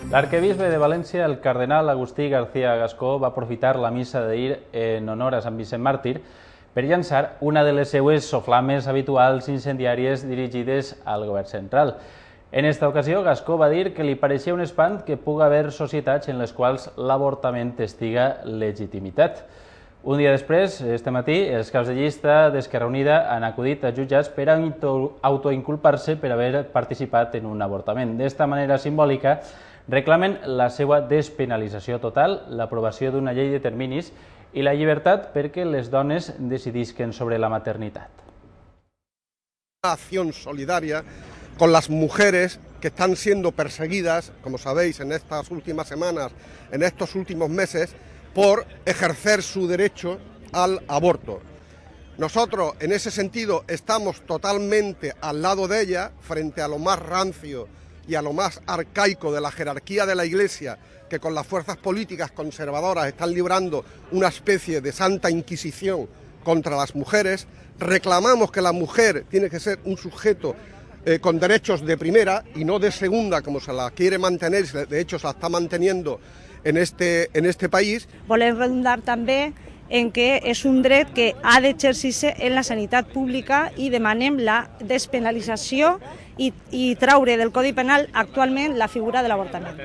L'arquebisbe de València, el cardenal Agustí García Gascó, va aprofitar la missa d'ahir en honor a Sant Vicent Màrtir per llançar una de les seues soflames habituals incendiàries dirigides al govern central. En esta ocasió, Gascó va dir que li pareixia un espant que puga haver societats en les quals l'avortament estiga legitimitat. Un dia després, este matí, els caps de llista d'Esquerra Unida han acudit a jutjats per autoinculpar-se per haver participat en un avortament. D'esta manera simbòlica, reclamen la seva despenalització total, l'aprovació d'una llei de terminis i la llibertat perquè les dones decidisquen sobre la maternitat. Una acción solidaria con las mujeres que están siendo perseguidas, como sabéis, en estas últimas semanas, en estos últimos meses, por ejercer su derecho al aborto. Nosotros, en ese sentido, estamos totalmente al lado de ellas, frente a lo más rancio y a lo más arcaico de la jerarquía de la Iglesia, que con las fuerzas políticas conservadoras están librando una especie de santa inquisición contra las mujeres. Reclamamos que la mujer tiene que ser un sujeto con derechos de primera y no de segunda, como se la quiere mantener, de hecho se la está manteniendo en este país. Volem redundar també en que és un dret que ha d'exercir-se en la sanitat pública i demanem la despenalització i traure del Codi Penal actualment la figura de l'avortament.